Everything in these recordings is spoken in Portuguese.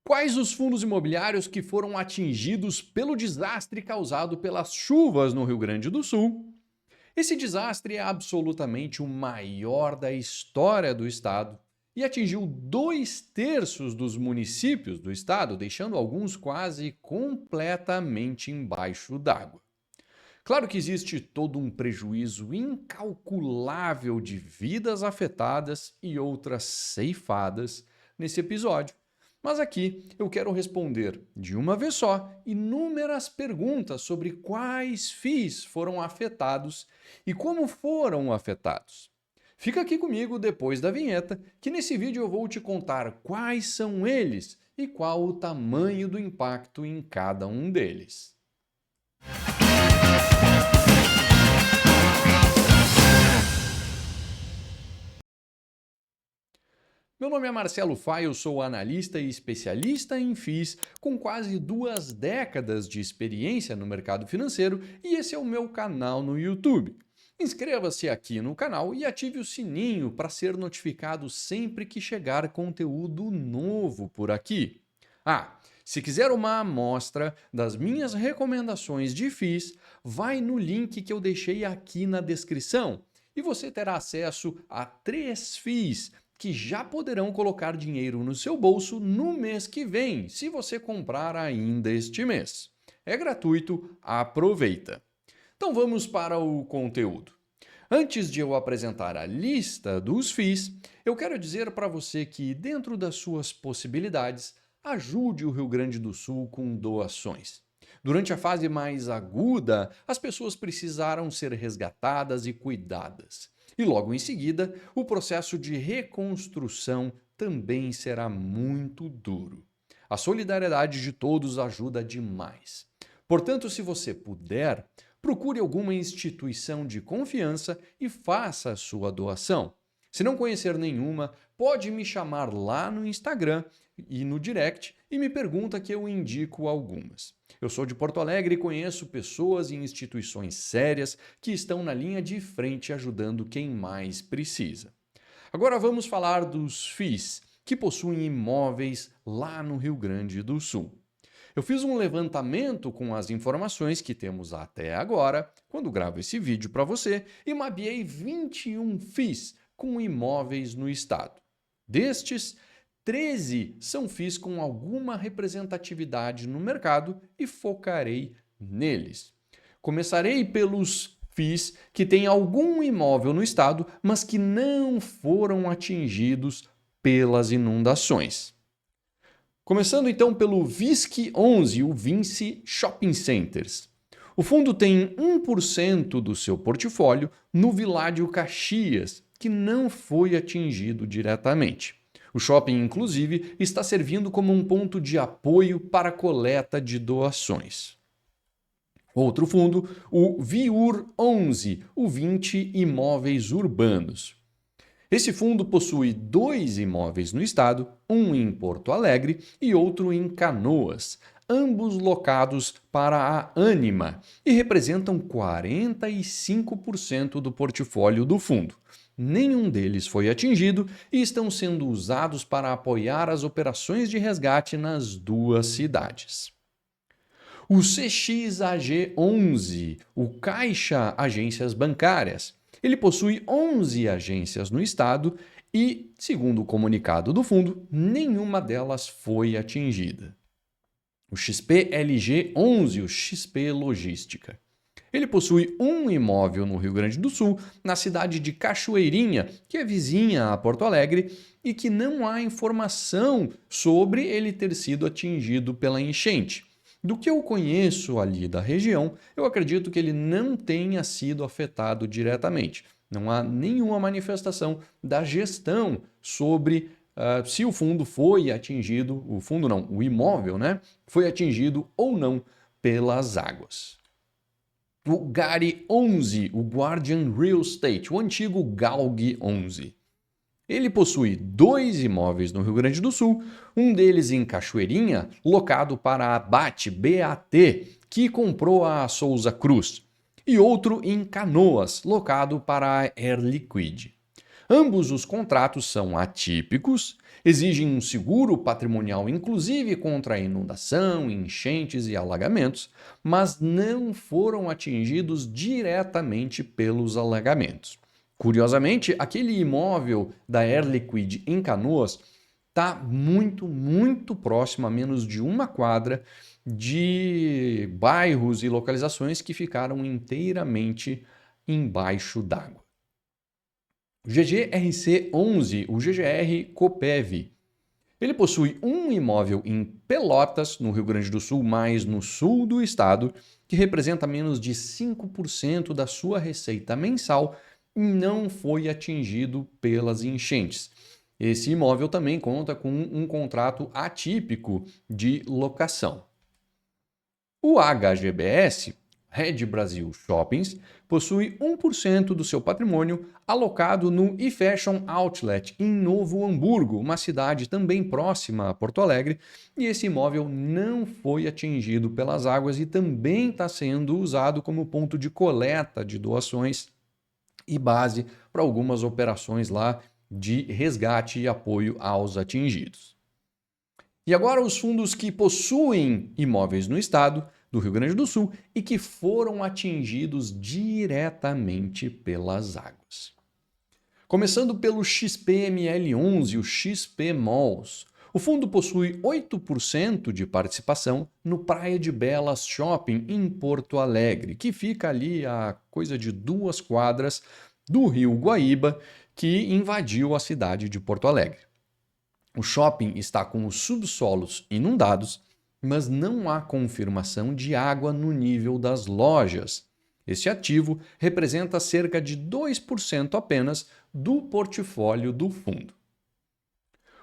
Quais os fundos imobiliários que foram atingidos pelo desastre causado pelas chuvas no Rio Grande do Sul? Esse desastre é absolutamente o maior da história do estado e atingiu 2/3 dos municípios do estado, deixando alguns quase completamente embaixo d'água. Claro que existe todo um prejuízo incalculável de vidas afetadas e outras ceifadas nesse episódio. Mas aqui eu quero responder de uma vez só inúmeras perguntas sobre quais FIIs foram afetados e como foram afetados. Fica aqui comigo depois da vinheta, que nesse vídeo eu vou te contar quais são eles e qual o tamanho do impacto em cada um deles. Meu nome é Marcelo Fai, eu sou analista e especialista em FIIs com quase 2 décadas de experiência no mercado financeiro e esse é o meu canal no YouTube. Inscreva-se aqui no canal e ative o sininho para ser notificado sempre que chegar conteúdo novo por aqui. Se quiser uma amostra das minhas recomendações de FIIs, vai no link que eu deixei aqui na descrição e você terá acesso a 3 FIIs que já poderão colocar dinheiro no seu bolso no mês que vem, se você comprar ainda este mês. É gratuito, aproveita! Então vamos para o conteúdo. Antes de eu apresentar a lista dos FIIs, eu quero dizer para você que, dentro das suas possibilidades, ajude o Rio Grande do Sul com doações. Durante a fase mais aguda, as pessoas precisaram ser resgatadas e cuidadas. E logo em seguida, o processo de reconstrução também será muito duro. A solidariedade de todos ajuda demais. Portanto, se você puder, procure alguma instituição de confiança e faça a sua doação. Se não conhecer nenhuma, pode me chamar lá no Instagram e no direct e me pergunta que eu indico algumas. Eu sou de Porto Alegre e conheço pessoas e instituições sérias que estão na linha de frente ajudando quem mais precisa. Agora vamos falar dos FIIs, que possuem imóveis lá no Rio Grande do Sul. Eu fiz um levantamento com as informações que temos até agora, quando gravo esse vídeo para você, e mapeei 21 FIIs com imóveis no estado. Destes, 13 são FIIs com alguma representatividade no mercado e focarei neles. Começarei pelos FIIs que têm algum imóvel no estado, mas que não foram atingidos pelas inundações. Começando então pelo VISC11, o Vinci Shopping Centers. O fundo tem 1% do seu portfólio no Viládio Caxias, que não foi atingido diretamente. O shopping, inclusive, está servindo como um ponto de apoio para a coleta de doações. Outro fundo, o VIUR11, o 20 Imóveis Urbanos. Esse fundo possui 2 imóveis no estado, um em Porto Alegre e outro em Canoas, ambos locados para a Ânima e representam 45% do portfólio do fundo. Nenhum deles foi atingido e estão sendo usados para apoiar as operações de resgate nas 2 cidades. O CXAG11, o Caixa Agências Bancárias. Ele possui 11 agências no estado e, segundo o comunicado do fundo, nenhuma delas foi atingida. O XPLG11, o XP Logística. Ele possui um imóvel no Rio Grande do Sul, na cidade de Cachoeirinha, que é vizinha a Porto Alegre, e que não há informação sobre ele ter sido atingido pela enchente. Do que eu conheço ali da região, eu acredito que ele não tenha sido afetado diretamente. Não há nenhuma manifestação da gestão sobre se o fundo foi atingido, o fundo não, o imóvel, né, foi atingido ou não pelas águas. O GARI 11, o Guardian Real Estate, o antigo GALG 11. Ele possui 2 imóveis no Rio Grande do Sul, um deles em Cachoeirinha, locado para a BAT, que comprou a Souza Cruz, e outro em Canoas, locado para a Air Liquide. Ambos os contratos são atípicos, exigem um seguro patrimonial, inclusive contra inundação, enchentes e alagamentos, mas não foram atingidos diretamente pelos alagamentos. Curiosamente, aquele imóvel da Air Liquide em Canoas está muito próximo, a menos de uma quadra, de bairros e localizações que ficaram inteiramente embaixo d'água. O GGRC11, o GGR Copev, ele possui um imóvel em Pelotas, no Rio Grande do Sul, mais no sul do estado, que representa menos de 5% da sua receita mensal e não foi atingido pelas enchentes. Esse imóvel também conta com um contrato atípico de locação. O HGBS, Rede Brasil Shoppings, possui 1% do seu patrimônio alocado no eFashion Outlet em Novo Hamburgo, uma cidade também próxima a Porto Alegre, e esse imóvel não foi atingido pelas águas e também está sendo usado como ponto de coleta de doações e base para algumas operações lá de resgate e apoio aos atingidos. E agora os fundos que possuem imóveis no estado do Rio Grande do Sul e que foram atingidos diretamente pelas águas. Começando pelo XPML11, o XP Malls. O fundo possui 8% de participação no Praia de Belas Shopping em Porto Alegre, que fica ali a coisa de 2 quadras do rio Guaíba, que invadiu a cidade de Porto Alegre. O shopping está com os subsolos inundados, mas não há confirmação de água no nível das lojas. Este ativo representa cerca de 2% apenas do portfólio do fundo.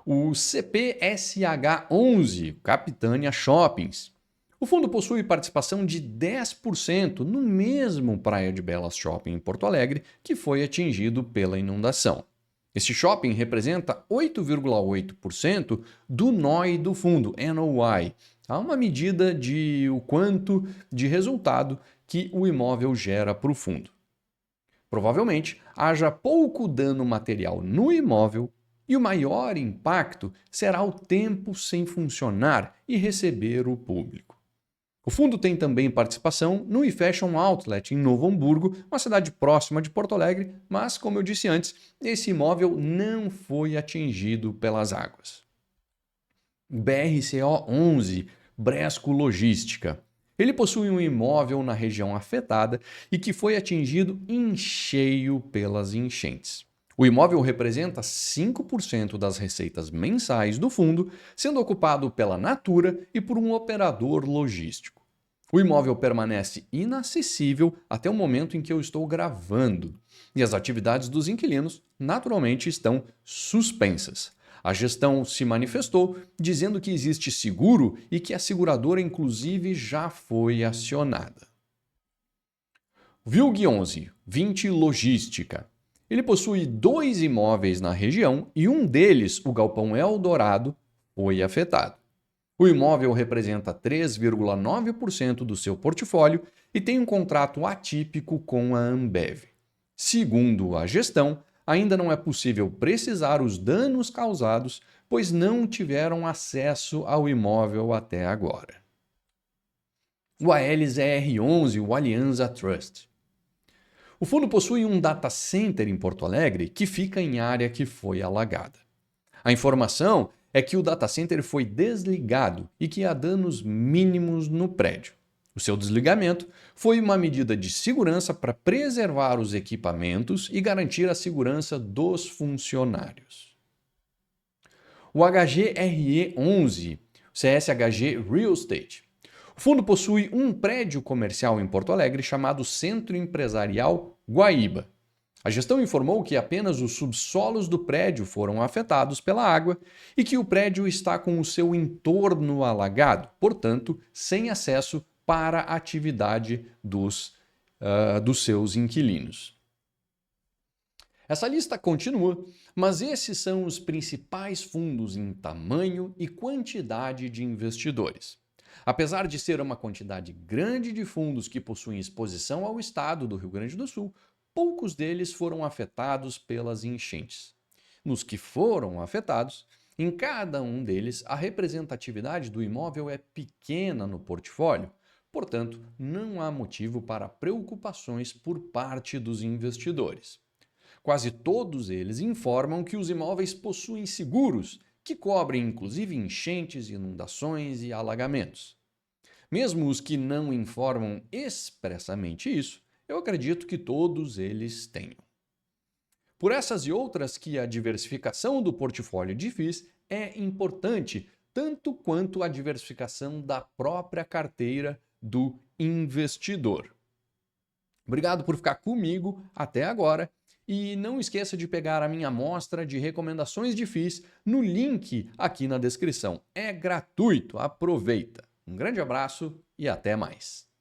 O CPSH11, Capitânia Shoppings. O fundo possui participação de 10% no mesmo Praia de Belas Shopping em Porto Alegre, que foi atingido pela inundação. Este shopping representa 8,8% do NOI do fundo, NOI. Há uma medida de o quanto de resultado que o imóvel gera para o fundo. Provavelmente haja pouco dano material no imóvel e o maior impacto será o tempo sem funcionar e receber o público. O fundo tem também participação no eFashion Outlet em Novo Hamburgo, uma cidade próxima de Porto Alegre, mas, como eu disse antes, esse imóvel não foi atingido pelas águas. BRCO11, Bresco Logística. Ele possui um imóvel na região afetada e que foi atingido em cheio pelas enchentes. O imóvel representa 5% das receitas mensais do fundo, sendo ocupado pela Natura e por um operador logístico. O imóvel permanece inacessível até o momento em que eu estou gravando, e as atividades dos inquilinos naturalmente estão suspensas. A gestão se manifestou dizendo que existe seguro e que a seguradora inclusive já foi acionada. VILG 11, 20 Logística. Ele possui 2 imóveis na região e um deles, o Galpão Eldorado, foi afetado. O imóvel representa 3,9% do seu portfólio e tem um contrato atípico com a Ambev. Segundo a gestão, ainda não é possível precisar os danos causados, pois não tiveram acesso ao imóvel até agora. O ALZR11, o Alianza Trust. O fundo possui um data center em Porto Alegre que fica em área que foi alagada. A informação é que o data center foi desligado e que há danos mínimos no prédio. O seu desligamento foi uma medida de segurança para preservar os equipamentos e garantir a segurança dos funcionários. O HGRE11, CSHG Real Estate. O fundo possui um prédio comercial em Porto Alegre chamado Centro Empresarial Guaíba. A gestão informou que apenas os subsolos do prédio foram afetados pela água e que o prédio está com o seu entorno alagado, portanto, sem acesso para a atividade dos seus inquilinos. Essa lista continua, mas esses são os principais fundos em tamanho e quantidade de investidores. Apesar de ser uma quantidade grande de fundos que possuem exposição ao estado do Rio Grande do Sul, poucos deles foram afetados pelas enchentes. Nos que foram afetados, em cada um deles a representatividade do imóvel é pequena no portfólio, portanto, não há motivo para preocupações por parte dos investidores. Quase todos eles informam que os imóveis possuem seguros, que cobrem inclusive enchentes, inundações e alagamentos. Mesmo os que não informam expressamente isso, eu acredito que todos eles tenham. Por essas e outras que a diversificação do portfólio de FIIs é importante, tanto quanto a diversificação da própria carteira do investidor. Obrigado por ficar comigo até agora e não esqueça de pegar a minha amostra de recomendações de FIIs no link aqui na descrição. É gratuito, aproveita. Um grande abraço e até mais.